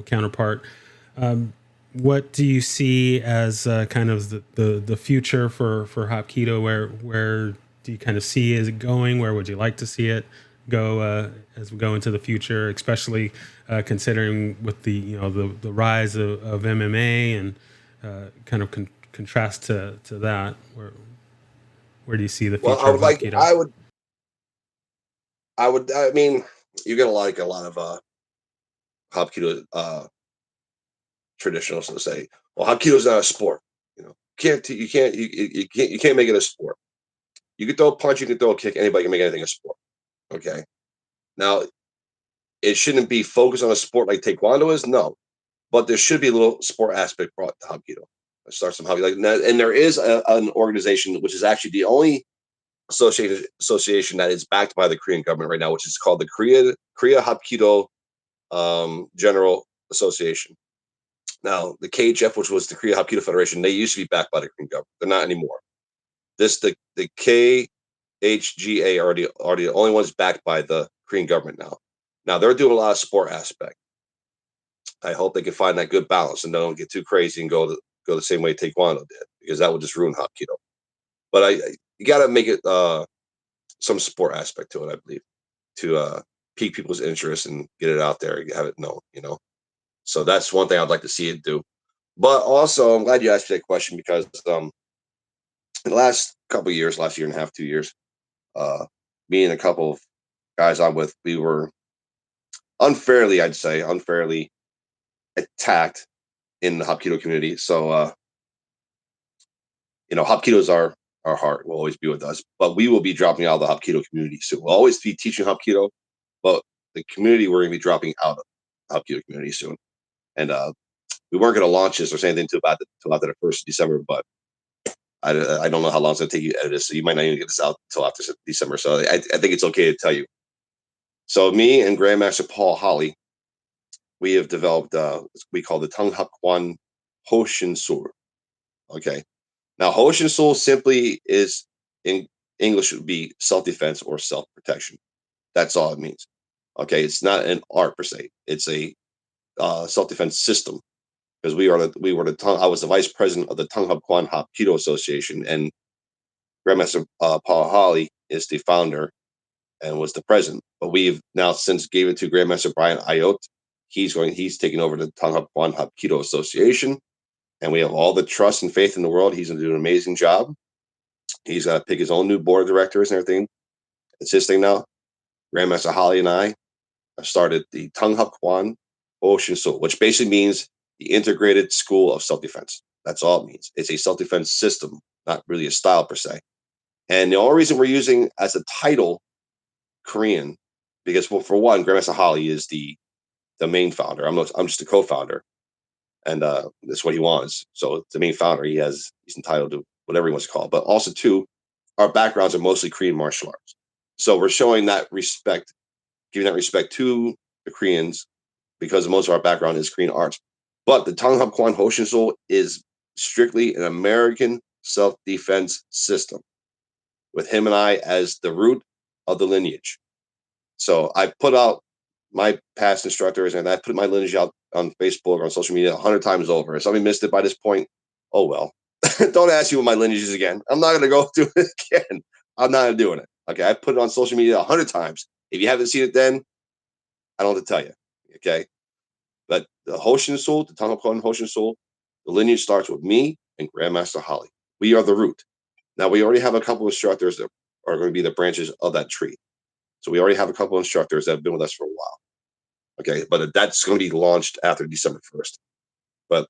counterpart. What do you see as kind of the future for Hapkido? Where do you kind of see is it going? Where would you like to see it go as we go into the future, especially considering with the rise of MMA and kind of contrast to that? Where do you see the Well, future of Hapkido? I mean, you're gonna like a lot of Hapkido traditionalists that say, "Well, Hapkido is not a sport. You can't make it a sport. You can throw a punch, you can throw a kick. Anybody can make anything a sport. Okay. Now, it shouldn't be focused on a sport like Taekwondo is. No, but there should be a little sport aspect brought to Hapkido. Start some Hapkido, and there is an organization which is actually the only association that is backed by the Korean government right now, which is called the Korea Hapkido General Association. Now, the KHF, which was the Korea Hapkido Federation, they used to be backed by the Korean government. They're not anymore. The KHGA are the only ones backed by the Korean government now. Now they're doing a lot of sport aspect. I hope they can find that good balance and don't get too crazy and go the same way Taekwondo did, because that would just ruin Hapkido. But you got to make it some sport aspect to it, I believe, to pique people's interest and get it out there and have it known, So that's one thing I'd like to see it do. But also, I'm glad you asked me that question, because in the last couple of years, last year and a half, 2 years, me and a couple of guys I'm with, we were unfairly attacked in the Hapkido community. So, Hapkido is our heart, will always be with us, but we will be dropping out of the Hapkido community soon. We'll always be teaching Hapkido, but the community, we're going to be dropping out of the Hapkido community soon. And we weren't going to launch this or say anything until after the 1st of December, but I don't know how long it's going to take you to edit this, so you might not even get this out until after December. So I think it's okay to tell you. So me and Grandmaster Paul Holly, we have developed we call the Tung Hap Kwan Hoshin Sur. Okay. Now, Hoshin Sur simply is, in English, would be self-defense or self-protection. That's all it means. Okay. It's not an art per se. It's a self-defense system, because I was the vice president of the Tung Hap Kwan Hapkido Association, and Grandmaster Paul Holly is the founder and was the president. But we've now since gave it to Grandmaster Brian Ayot. He's taking over the Tung Hap Kwan Hapkido Association, and we have all the trust and faith in the world. He's going to do an amazing job. He's got to pick his own new board of directors and everything. It's his thing now. Grandmaster Holly and I have started the Tung Hap Kwan Hoshin Sur, which basically means the Integrated School of Self-Defense. That's all it means. It's a self-defense system, not really a style per se. And the only reason we're using as a title Korean, because, well, for one, Grandmaster Holly is the main founder. I'm just a co-founder, and that's what he wants. So the main founder, he's entitled to whatever he wants to call it. But also, too, our backgrounds are mostly Korean martial arts, so we're showing that respect, giving that respect to the Koreans, because most of our background is Korean arts. But the Tung Hap Kwan Hoshin Sur is strictly an American self-defense system, with him and I as the root of the lineage. So I put out my past instructors, and I put my lineage out on Facebook or on social media 100 times over. If somebody missed it by this point, oh well. Don't ask me what my lineage is again. I'm not going to go through it again. I'm not doing it. Okay, I put it on social media 100 times. If you haven't seen it then, I don't have to tell you. Okay, but the Hoshin Sur, the Tung Hap Kwan Hoshin Sur, the lineage starts with me and Grandmaster Holly. We are the root. Now, we already have a couple of instructors that are going to be the branches of that tree. So we already have a couple of instructors that have been with us for a while. Okay, but that's going to be launched after December 1st. But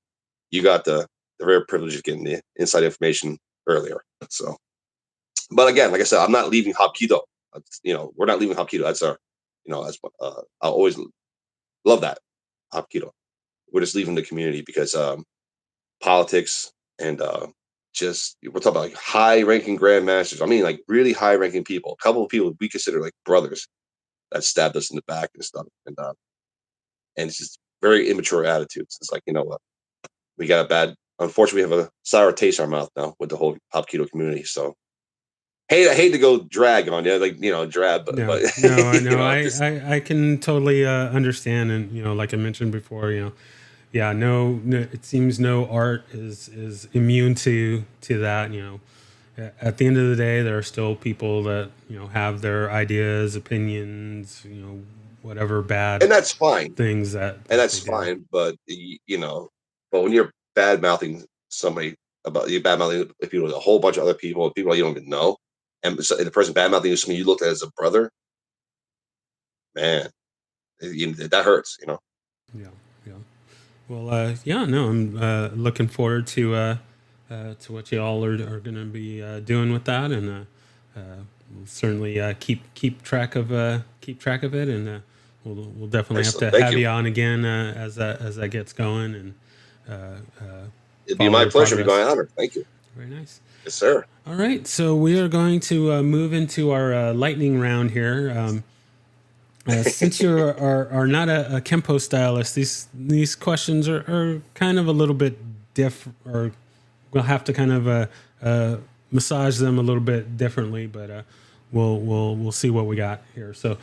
you got the rare privilege of getting the inside information earlier. So, but again, like I said, I'm not leaving Hapkido. We're not leaving Hapkido. That's our, that's what I always love that Hapkido. We're just leaving the community because politics and we're talking about like high-ranking grandmasters. I mean, like really high-ranking people. A couple of people we consider like brothers that stabbed us in the back and stuff, and it's just very immature attitudes. It's like, you know what, we got a bad. Unfortunately, we have a sour taste in our mouth now with the whole Hapkido community. So, I hate to go drag on you, like drab, but No, I know. just I can totally understand, and like I mentioned before, yeah, no, it seems no art is immune to that. At the end of the day, there are still people that have their ideas, opinions, whatever bad and that's fine, things and that that's they do. fine. But but when you're bad mouthing somebody about you bad mouthing people with a whole bunch of other people you don't even know, and the person bad mouthing somebody you looked at as a brother, man, that hurts. Yeah, yeah. Well, yeah, no, I'm looking forward to what you all are going to be doing with that, and we'll certainly keep track of it, and we'll definitely have Excellent. to Thank have you. you on again as that gets going and It'd be follow my your pleasure. It'd be my progress. honor. Thank you. Very nice. Yes, sir. All right, so we are going to move into our lightning round here. Since you are not a Kempo stylist, these questions are kind of a little bit different, or we'll have to kind of massage them a little bit differently, but we'll see what we got here. So,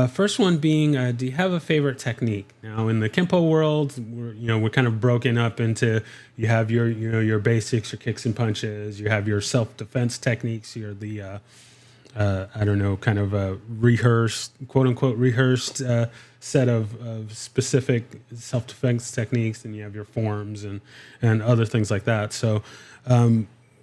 first one being, do you have a favorite technique? Now, in the Kempo world, we're kind of broken up into you have your basics, your kicks and punches, you have your self defense techniques, you're the I don't know, kind of a rehearsed, quote unquote, rehearsed set of specific self defense techniques, and you have your forms and other things like that. So,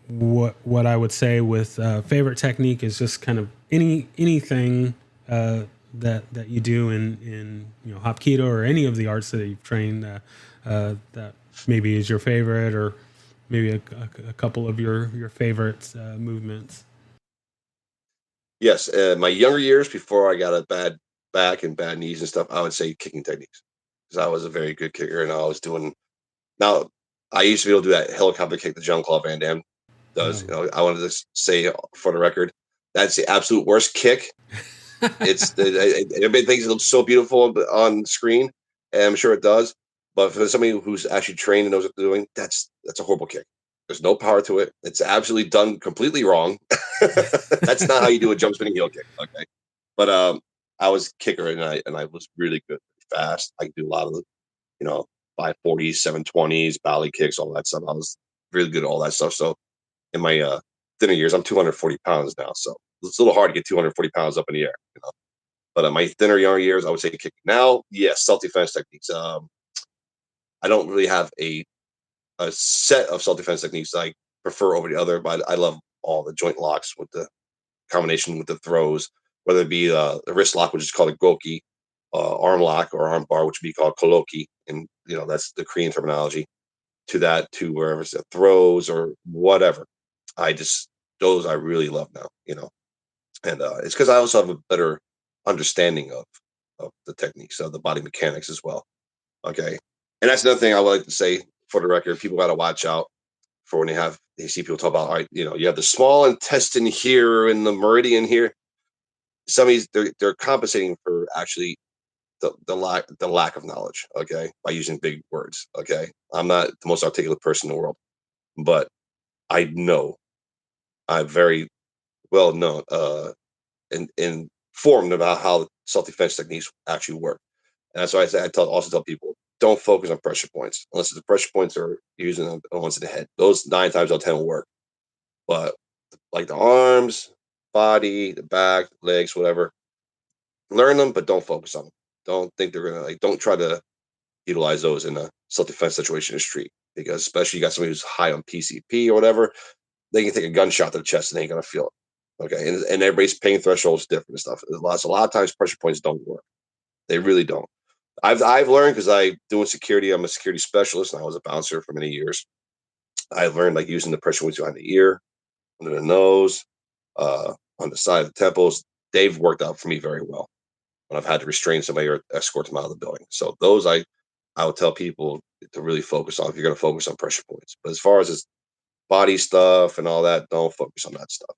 what I would say with favorite technique is just kind of anything that you do in Hapkido or any of the arts that you've trained that maybe is your favorite, or maybe a couple of your favorite movements. Yes, my younger years before I got a bad back and bad knees and stuff, I would say kicking techniques because I was a very good kicker and I was doing. Now I used to be able to do that helicopter kick that Jean Claude Van Damme does. Oh. I wanted to say for the record, that's the absolute worst kick. Everybody thinks it looks so beautiful on screen, and I'm sure it does. But for somebody who's actually trained and knows what they're doing, that's a horrible kick. There's no power to it. It's absolutely done completely wrong. That's not how you do a jump spinning heel kick. Okay, but I was kicker and I was really good, fast. I could do a lot of the you know 540s, 720s, bally kicks, all that stuff. I was really good at all that stuff. So in my thinner years, I'm 240 pounds now, so it's a little hard to get 240 pounds up in the air. But my thinner younger years, I would say kicking. Now, yes, self defense techniques. I don't really have a set of self defense techniques that I prefer over the other, but I love all the joint locks with the combination with the throws, whether it be the wrist lock, which is called a goki, arm lock or arm bar, which would be called koloki, and that's the Korean terminology. To that, to wherever it's the throws or whatever, I just those I really love now. And it's because I also have a better understanding of the techniques of the body mechanics as well. Okay, and that's another thing I would like to say for the record. People got to watch out for when they see people talk about, all right, you have the small intestine here and the meridian here. Some of these they're compensating for actually the lack of knowledge. Okay, by using big words. Okay, I'm not the most articulate person in the world, but I know I'm very well known and informed about how self defense techniques actually work. And that's why also tell people don't focus on pressure points unless the pressure points are using the ones in the head. Those 9 times out of 10 will work. But like the arms, body, the back, legs, whatever, learn them, but don't focus on them. Don't think they're gonna like. Don't try to utilize those in a self defense situation in the street because especially you got somebody who's high on PCP or whatever, they can take a gunshot to the chest and they ain't gonna feel it. Okay, and everybody's pain threshold is different and stuff. So a lot of times pressure points don't work. They really don't. I've learned because I doing security. I'm a security specialist, and I was a bouncer for many years. I learned like using the pressure points behind the ear, under the nose, on the side of the temples. They've worked out for me very well when I've had to restrain somebody or escort them out of the building. So those I would tell people to really focus on if you're going to focus on pressure points. But as far as this body stuff and all that, don't focus on that stuff.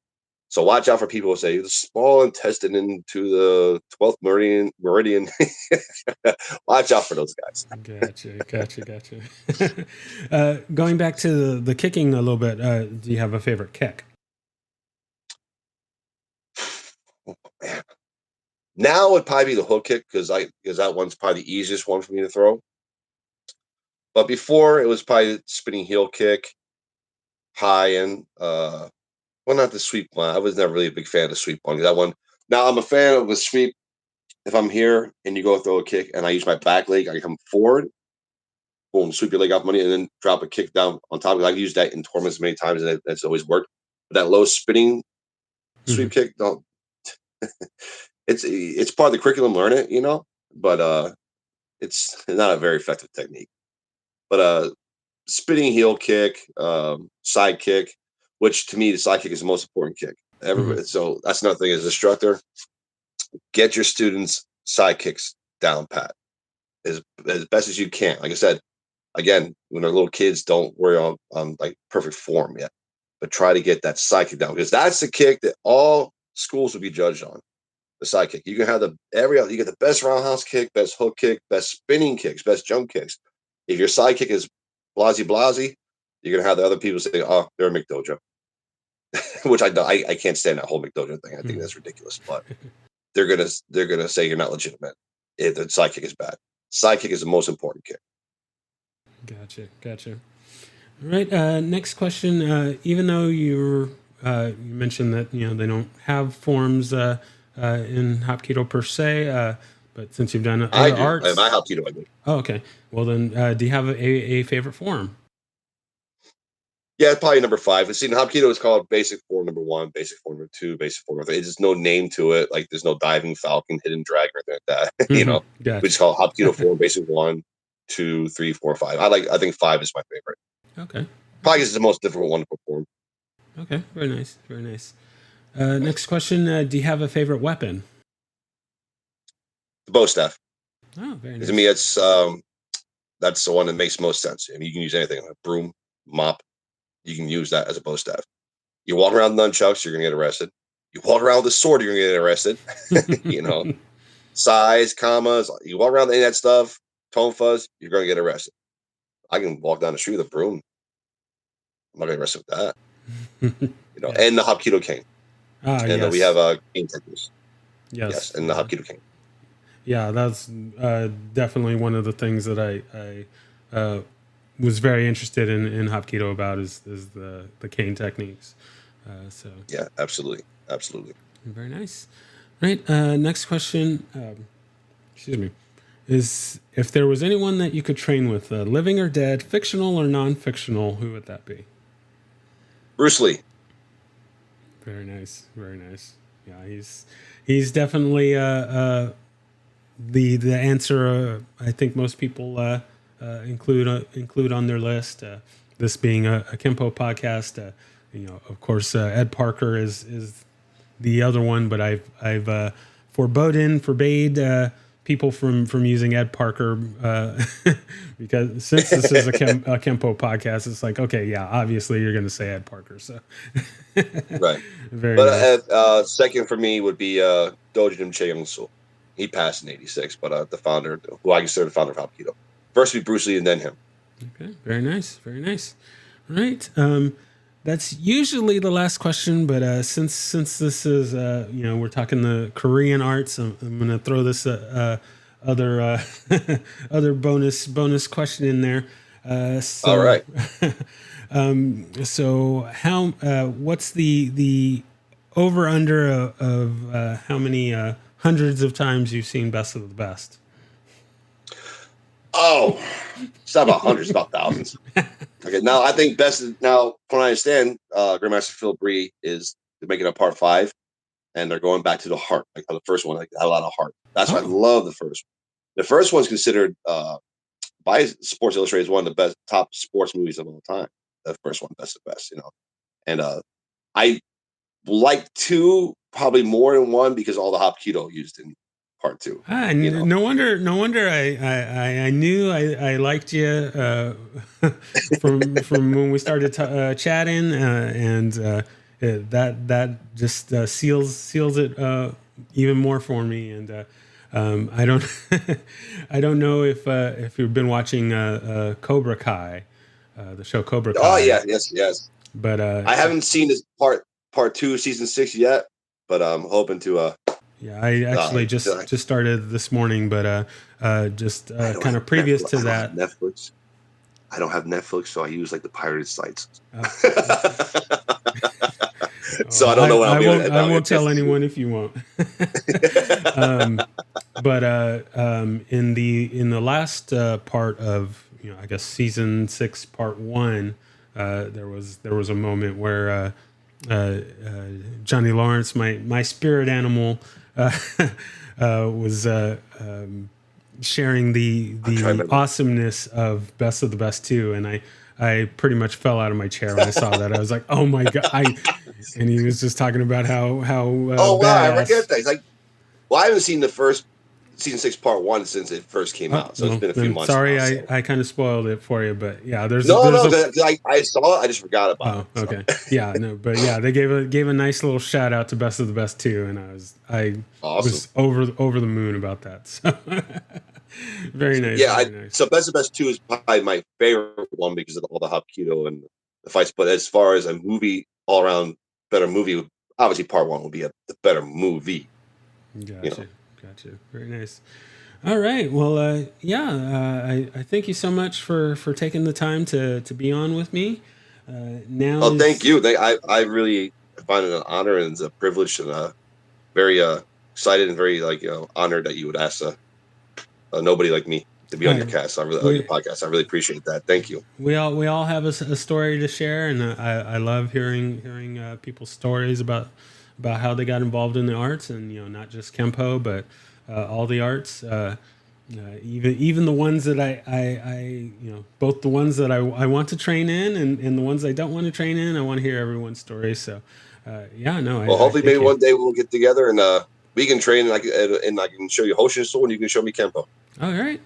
So watch out for people who say the small intestine into the 12th meridian. Watch out for those guys. Gotcha. Going back to the kicking a little bit, do you have a favorite kick? Man. Now would probably be the hook kick because that one's probably the easiest one for me to throw. But before it was probably the spinning heel kick, high end. Well, not the sweep one. I was never really a big fan of the sweep one. That one. Now I'm a fan of the sweep. If I'm here and you go throw a kick and I use my back leg, I come forward, boom, sweep your leg off money, and then drop a kick down on top. I've used that in tournaments many times, and that's always worked. But that low spinning Hmm. sweep kick, don't. It's part of the curriculum. Learn it, but it's not a very effective technique. But spinning heel kick, side kick, which to me the side kick is the most important kick. Hmm. Everybody, so that's another thing as an instructor. Get your students side kicks down pat as best as you can. Like I said, again, when they're little kids, don't worry on like perfect form yet, but try to get that side kick down, because that's the kick that all schools will be judged on. The side kick. You can have you get the best roundhouse kick, best hook kick, best spinning kicks, best jump kicks. If your side kick is blasey blasey, you're gonna have the other people say, "Oh, they're a McDojo," which I can't stand that whole McDojo thing. I think that's ridiculous. But they're gonna say you're not legitimate if the side kick is bad. Side kick is the most important kick. Gotcha. All right. Next question. Even though you mentioned that they don't have forms in Hapkido per se, but since you've done other arts, my Hapkido, I do. Oh, okay. Well, then, do you have a favorite form? Yeah, probably number 5. See, in Hapkido, it's called basic form number 1, basic form number 2, basic form number 3. There's no name to it. Like, there's no diving falcon, hidden dragon, or anything like that. Gotcha. We just call it Hapkido form, basic 1, 2, 3, 4, 5. I think 5 is my favorite. Okay. Probably is the most difficult one to perform. Okay, very nice. Next question: do you have a favorite weapon? The bow staff. Oh, very nice. To me, that's the one that makes most sense. I mean, you can use anything, a broom, mop. You can use that as a bow staff. You walk around with nunchucks, you're gonna get arrested. You walk around with a sword, you're gonna get arrested. Size, commas. You walk around with any of that stuff, tone fuzz, you're gonna get arrested. I can walk down the street with a broom. I'm not gonna get arrested with that. Yeah. And the Hapkido cane. And yes. We have cane techniques. Yes, and the Hapkido cane. Yeah, that's definitely one of the things that I was very interested in Hapkido about is the cane techniques. So yeah, absolutely. Very nice. Right. Next question. Excuse me. Is if there was anyone that you could train with, living or dead, fictional or non-fictional, who would that be? Bruce Lee. Very nice. Yeah, he's definitely the answer. I think most people include on their list. This being a Kempo podcast, of course, Ed Parker is the other one, but I've forbade people from using Ed Parker because since this is a Kempo podcast, it's like, okay, yeah, obviously you're going to say Ed Parker. So right. Very but nice. Second for me would be Dojin Che Young-Soo. He passed in '86, but the founder, who I consider the founder of Hapkido. First would be Bruce Lee and then him. Okay, very nice. All right. That's usually the last question, but since this is we're talking the Korean arts, I'm going to throw this other other bonus question in there. All right. So how what's the over under of how many hundreds of times you've seen Best of the Best? Oh, it's not about hundreds, it's about thousands. Okay, now I think from what I understand, Grandmaster Phil Bree is making a part 5, and they're going back to the heart, like the first one, like had a lot of heart. That's why I love the first one. The first one's considered by Sports Illustrated as one of the top sports movies of all time. The first one, Best of the Best, And I like 2 probably more than 1 because all the Hapkido used in part 2. No wonder I knew I liked you from when we started chatting, and that just seals it even more for me. And I don't I don't know if you've been watching Cobra Kai, the show Cobra Kai. Oh yeah, yes. But I haven't seen this part 2, season 6 yet, but I'm hoping to. Yeah, I actually just started this morning, but just kind of previous to that. Netflix. I don't have Netflix, so I use like the pirated sites. So I don't know what I won't tell anyone if you won't. But in the last part of I guess season 6, part 1, there was a moment where Johnny Lawrence, my spirit animal, was sharing the awesomeness of Best of the Best 2, and I pretty much fell out of my chair when I saw that. I was like, oh my god! And he was just talking about how oh wow, I forget that. He's like, well, I haven't seen the first season 6 part 1 since it first came out, so it's Well, been a few then months sorry, now. So. I kind of spoiled it for you, but yeah, No, there's no, a 'cause I saw it, I just forgot about oh, it. So. okay. Yeah, no, but yeah, they gave a nice little shout out to Best of the Best too, and I Awesome. was over the moon about that. So very So, nice, yeah, very nice. so Best of Best 2 is probably my favorite one because of all the Hapkido and the fights. But as far as a movie, all around better movie, obviously part 1 would be the better movie. You know. Gotcha, gotcha. Very nice. All right. Well, yeah. I thank you so much for taking the time to be on with me. Now Oh, thank is you. I really find it an honor and it's a privilege and very excited and very honored that you would ask nobody like me to be on your uh, cast. I really on your we podcast. I really appreciate that. Thank you. we all have a story to share, and I love hearing people's stories about how they got involved in the arts, and not just Kempo, but all the arts. Even the ones that I both the ones that I want to train in and the ones I don't want to train in. I want to hear everyone's story. So yeah, no, Well, I hopefully, maybe thank you. one day we'll get together and we can train and I can show you Hoshin School and you can show me Kempo. All right.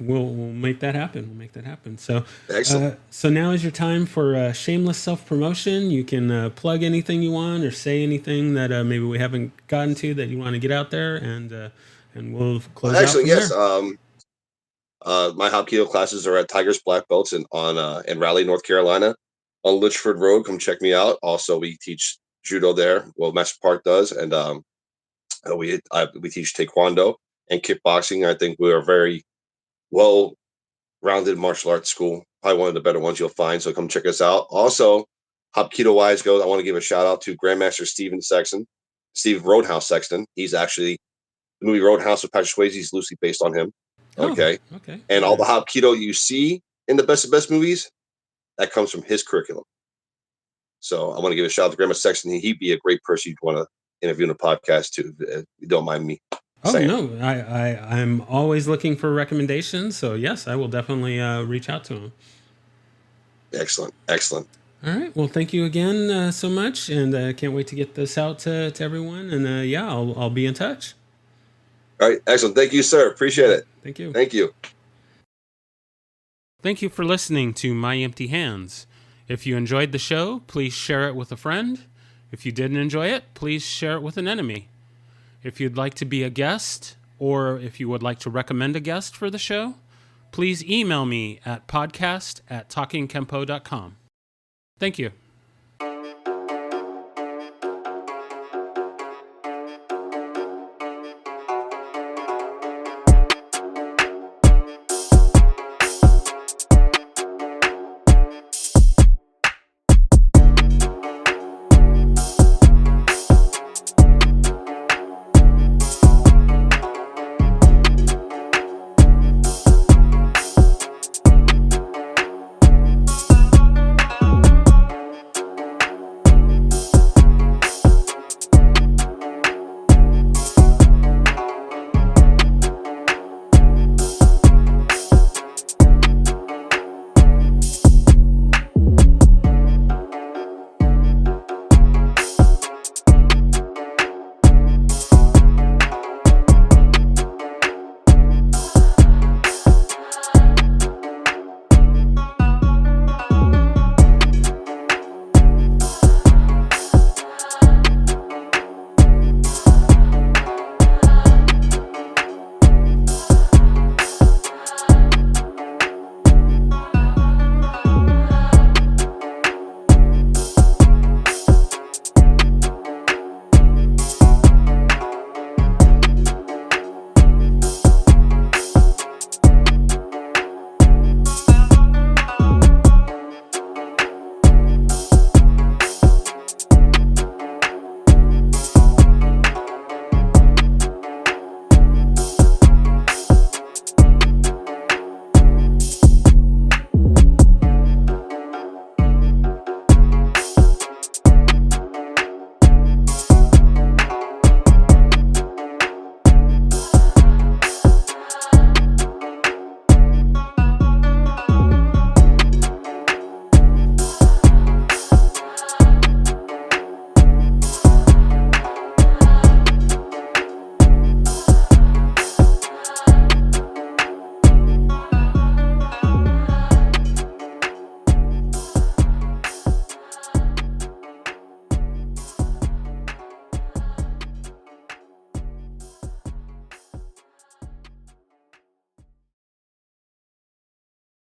We'll make that happen. We'll make that happen. So, Excellent. so now is your time for shameless self promotion. You can plug anything you want or say anything that maybe we haven't gotten to that you want to get out there, and we'll close out Actually, from yes. there. My Hapkido classes are at Tigers Black Belts in Raleigh, North Carolina, on Litchford Road. Come check me out. Also, we teach judo there. Well, Master Park does, and we teach taekwondo and kickboxing. I think we are very well rounded martial arts school. Probably one of the better ones you'll find. So come check us out. Also, Hapkido wise goes, I want to give a shout out to Grandmaster Steve Roadhouse Sexton. He's actually the movie Roadhouse with Patrick Swayze is loosely based on him. Oh, Okay. okay. And Very all the nice. Hapkido you see in the best of best movies, that comes from his curriculum. So I want to give a shout out to Grandma Sexton. He'd be a great person you'd want to interview in a podcast too, if you don't mind me Oh saying. no, I'm always looking for recommendations. So yes, I will definitely reach out to him. Excellent. Excellent. All right. Well, thank you again so much, and I can't wait to get this out to everyone. And yeah, I'll be in touch. All right. Excellent. Thank you, sir. Appreciate it. Thank you. Thank you. Thank you for listening to My Empty Hands. If you enjoyed the show, please share it with a friend. If you didn't enjoy it, please share it with an enemy. If you'd like to be a guest, or if you would like to recommend a guest for the show, please email me at podcast@talkingkempo.com. Thank you.